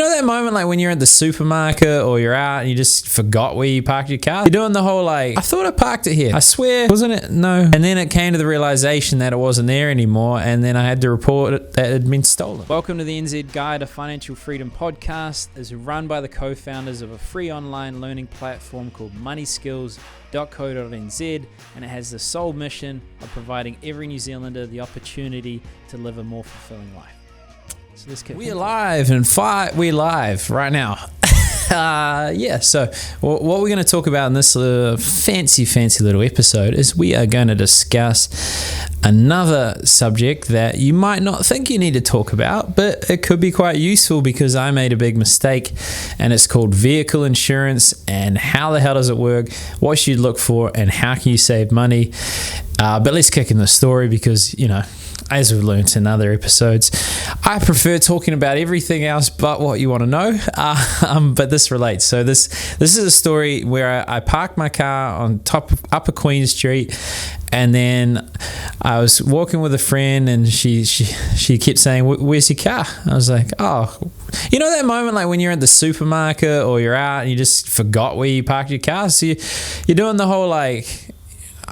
know that moment like when you're at the supermarket or you're out and you just forgot where you parked your car? You're doing the whole like, I thought I parked it here. I swear, wasn't it? No. And then it came to the realization that it wasn't there anymore, and then I had to report it that it had been stolen. Welcome to the NZ Guide to Financial Freedom podcast. It's run by the co-founders of a free online learning platform called moneyskills.co.nz, and it has the sole mission of providing every New Zealander the opportunity to live a more fulfilling life. So let's get we're live right now. So what we're going to talk about in this fancy little episode is we are going to discuss another subject that you might not think you need to talk about, but it could be quite useful because I made a big mistake, and it's called vehicle insurance and how the hell does it work, what should you look for, and how can you save money. But let's kick in the story because, you know, as we've learned in other episodes, I prefer talking about everything else but what you want to know. But this relates. So this is a story where I parked my car on top of Upper Queen Street, and then I was walking with a friend, and she kept saying, "Where's your car?" I was like, "Oh, you know that moment like when you're at the supermarket or you're out and you just forgot where you parked your car? So you're doing the whole like,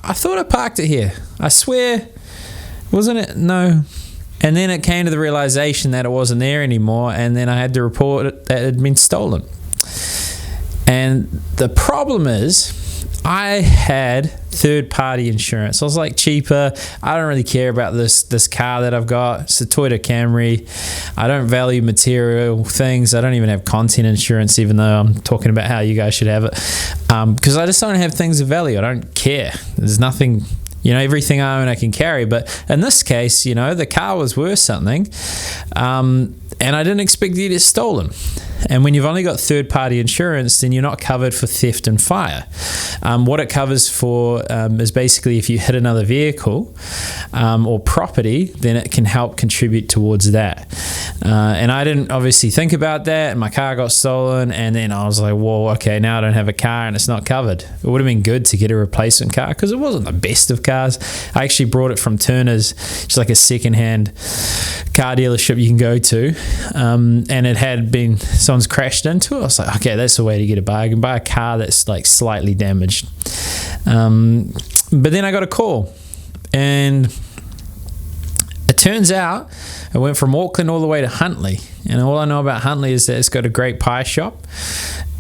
I thought I parked it here. I swear." Wasn't it? No. And then it came to the realization that it wasn't there anymore, and then I had to report it that it had been stolen. And the problem is, I had third-party insurance. I was like, cheaper. I don't really care about this car that I've got. It's a Toyota Camry. I don't value material things. I don't even have content insurance, even though I'm talking about how you guys should have it. Because I just don't have things of value. I don't care. There's nothing... You know, everything I own I can carry. But in this case, you know, the car was worth something, and I didn't expect to get it stolen. And when you've only got third-party insurance, then you're not covered for theft and fire. What it covers for is basically if you hit another vehicle or property, then it can help contribute towards that. And I didn't obviously think about that, and my car got stolen, and then I was like, whoa, okay, now I don't have a car and it's not covered. It would have been good to get a replacement car because it wasn't the best of cars. I actually brought it from Turner's, just like a second-hand car dealership you can go to, and it had been... Someone's crashed into it. I was like, okay, that's the way to get a bargain. Buy a car that's like slightly damaged. But then I got a call, and it turns out I went from Auckland all the way to Huntly, and all I know about Huntly is that it's got a great pie shop.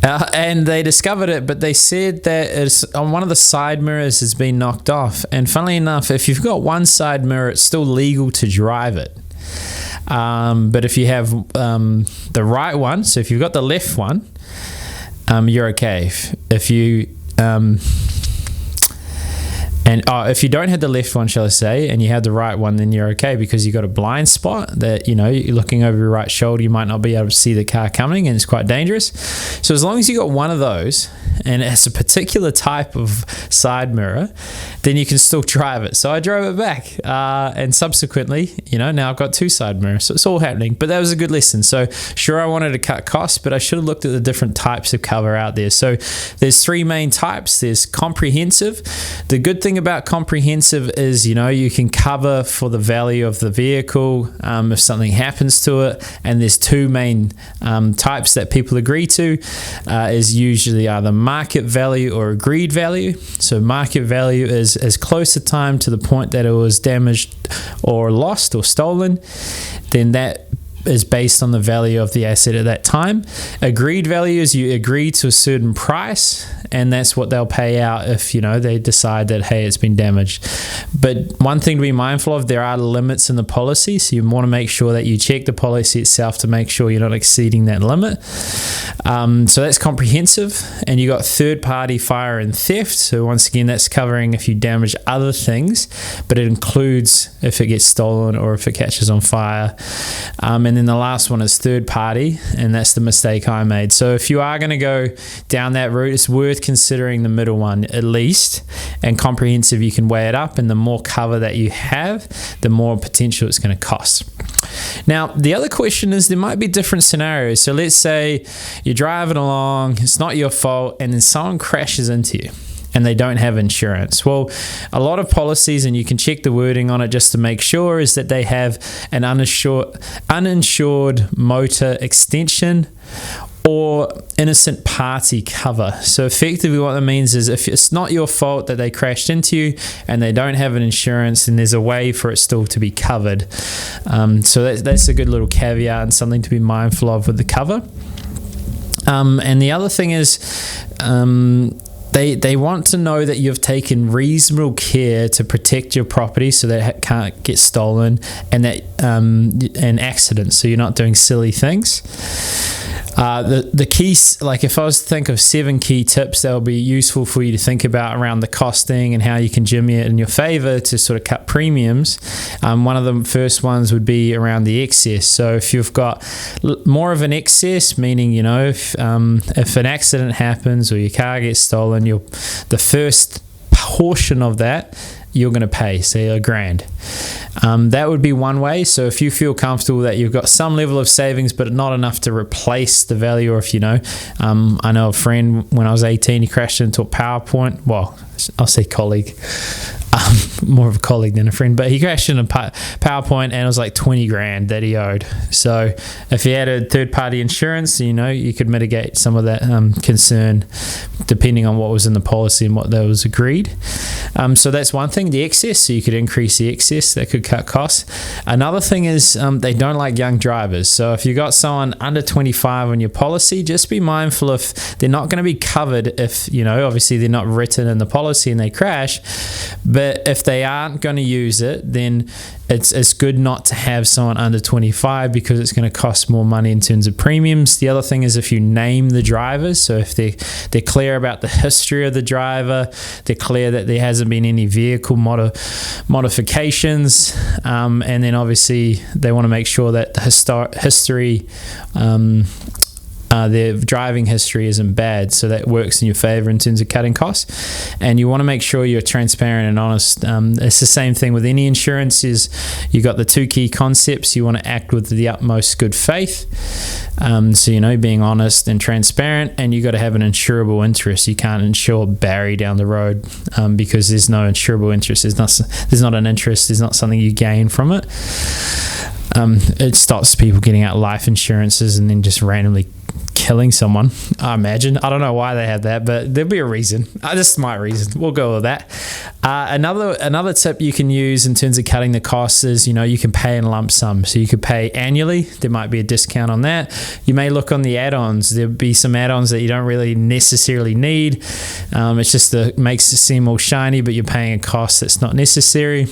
And they discovered it, but they said that it's on one of the side mirrors has been knocked off. And funnily enough, if you've got one side mirror, it's still legal to drive it. But if you have the right one, so if you've got the left one, you're okay. If you if you don't have the left one, shall I say, and you have the right one, then you're okay because you got a blind spot that, you know, you're looking over your right shoulder, you might not be able to see the car coming, and it's quite dangerous. So as long as you got one of those, and it's a particular type of side mirror, then you can still drive it. So I drove it back, and subsequently, you know, now I've got two side mirrors. So it's all happening. But that was a good lesson. So sure, I wanted to cut costs, but I should have looked at the different types of cover out there. So there's three main types. There's comprehensive. The good thing about comprehensive is, you know, you can cover for the value of the vehicle if something happens to it. And there's two main types that people agree to, is usually either market value or agreed value. So market value is as close a time to the point that it was damaged or lost or stolen, then that is based on the value of the asset at that time. Agreed value is you agree to a certain price, and that's what they'll pay out if, you know, they decide that, hey, it's been damaged. But one thing to be mindful of, there are limits in the policy, so you want to make sure that you check the policy itself to make sure you're not exceeding that limit. So that's comprehensive. And you got third party fire and theft. So once again, that's covering if you damage other things, but it includes if it gets stolen or if it catches on fire. And then the last one is third party, and that's the mistake I made. So if you are going to go down that route, it's worth considering the middle one at least. And comprehensive, you can weigh it up, and the more cover that you have, the more potential it's going to cost. Now, the other question is there might be different scenarios. So let's say you're driving along, it's not your fault, and then someone crashes into you. and they don't have insurance. Well, a lot of policies, and you can check the wording on it just to make sure, is that they have an uninsured motor extension or innocent party cover. So effectively what that means is if it's not your fault that they crashed into you and they don't have an insurance, then there's a way for it still to be covered. So that's a good little caveat and something to be mindful of with the cover. And the other thing is they want to know that you've taken reasonable care to protect your property so that it can't get stolen and that and accidents, so you're not doing silly things. The keys, like if I was to think of 7 key tips that will be useful for you to think about around the costing and how you can jimmy it in your favor to sort of cut premiums, one of the first ones would be around the excess. So if you've got more of an excess, meaning, you know, if an accident happens or your car gets stolen, the first portion of that you're going to pay, say $1,000. That would be one way. So if you feel comfortable that you've got some level of savings but not enough to replace the value, or if you know, I know a friend when I was 18, he crashed into a PowerPoint. Well, I'll say colleague. More of a colleague than a friend, but he crashed in a PowerPoint and it was like $20,000 that he owed. So if he had a third-party insurance, you know, you could mitigate some of that concern depending on what was in the policy and what that was agreed. So that's one thing, the excess. So you could increase the excess, that could cut costs. Another thing is they don't like young drivers. So if you got someone under 25 on your policy, just be mindful if they're not going to be covered if, you know, obviously they're not written in the policy and they crash. But if they aren't going to use it, then it's good not to have someone under 25 because it's going to cost more money in terms of premiums. The other thing is if you name the drivers, so if they're clear about the history of the driver, they're clear that there hasn't been any vehicle modifications, and then obviously they want to make sure that the history their driving history isn't bad, so that works in your favor in terms of cutting costs. And you want to make sure you're transparent and honest. It's the same thing with any insurance. Is you got the 2 key concepts. You want to act with the utmost good faith, so you know, being honest and transparent, and you got to have an insurable interest. You can't insure Barry down the road because there's no insurable interest. There's not an interest. There's not something you gain from it. It stops people getting out life insurances and then just randomly killing someone, I imagine. I don't know why they had that, but there'll be a reason. This is my reason. We'll go with that. Another tip you can use in terms of cutting the costs is, you know, you can pay in lump sum. So you could pay annually. There might be a discount on that. You may look on the add-ons. There'll be some add-ons that you don't really necessarily need. It's just makes it seem all shiny, but you're paying a cost that's not necessary.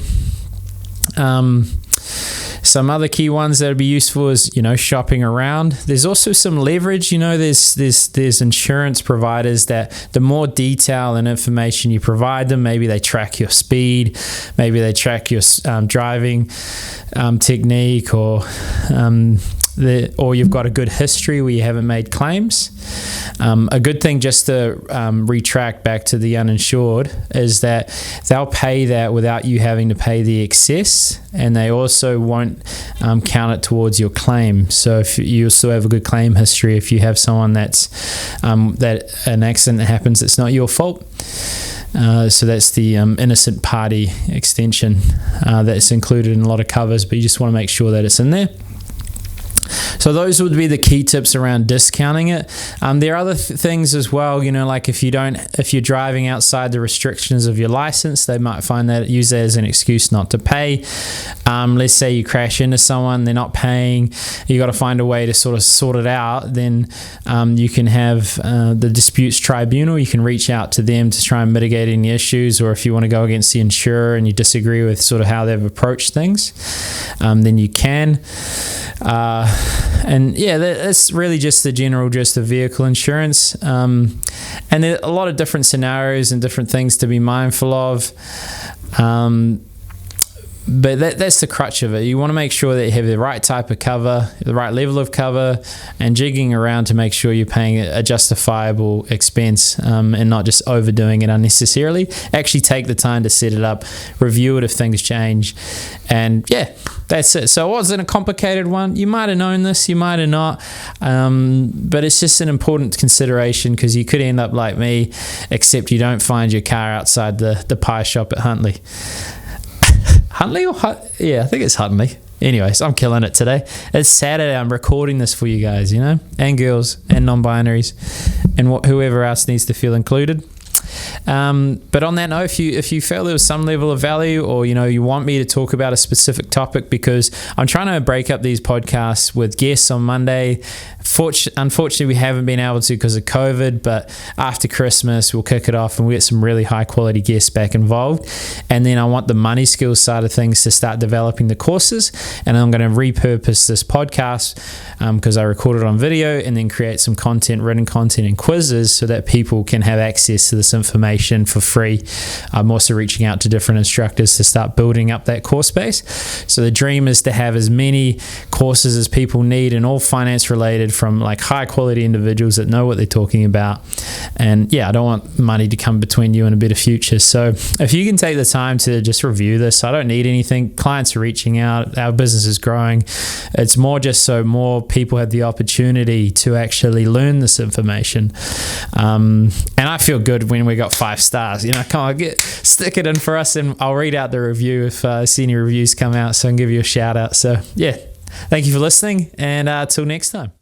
Some other key ones that would be useful is, you know, shopping around. There's also some leverage. You know, there's insurance providers that the more detail and information you provide them, maybe they track your speed, maybe they track your driving technique, or you've got a good history where you haven't made claims. A good thing, just to retract back to the uninsured, is that they'll pay that without you having to pay the excess, and they also won't count it towards your claim. So if you still have a good claim history, if you have someone that an accident that happens that's not your fault. So that's the innocent party extension that's included in a lot of covers, but you just want to make sure that it's in there. So those would be the key tips around discounting it. There are other things as well, you know, like if you're driving outside the restrictions of your license, they might use that as an excuse not to pay. Let's say you crash into someone, they're not paying, you got to find a way to sort of sort it out. Then you can have the disputes tribunal. You can reach out to them to try and mitigate any issues, or if you want to go against the insurer and you disagree with sort of how they've approached things, then you can. And yeah, that's really just the general gist of vehicle insurance. And there are a lot of different scenarios and different things to be mindful of. But that's the crutch of it. You want to make sure that you have the right type of cover, the right level of cover, and jigging around to make sure you're paying a justifiable expense, and not just overdoing it unnecessarily. Actually take the time to set it up, review it if things change, and yeah, that's it. So it wasn't a complicated one. You might have known this, you might have not, but it's just an important consideration, because you could end up like me, except you don't find your car outside the pie shop at Huntley. Huntley yeah, I think it's Huntley. Anyways, I'm killing it today. It's Saturday. I'm recording this for you guys, and girls and non-binaries and whoever else needs to feel included. But on that note, if you feel there was some level of value, or you want me to talk about a specific topic, because I'm trying to break up these podcasts with guests on Monday. Unfortunately, we haven't been able to because of COVID, but after Christmas, we'll kick it off and we'll get some really high quality guests back involved. And then I want the money skills side of things to start developing the courses. And I'm going to repurpose this podcast because I recorded on video, and then create some content, written content and quizzes, so that people can have access to this information for free. I'm also reaching out to different instructors to start building up that course base. So the dream is to have as many courses as people need, and all finance related, from like high quality individuals that know what they're talking about. And yeah, I don't want money to come between you and a better future. So if you can take the time to just review this, I don't need anything. Clients are reaching out, our business is growing. It's more just so more people have the opportunity to actually learn this information. And I feel good when we got 5 stars. Come on, stick it in for us, and I'll read out the review if I see any reviews come out, so I can give you a shout out. So yeah, thank you for listening, and till next time.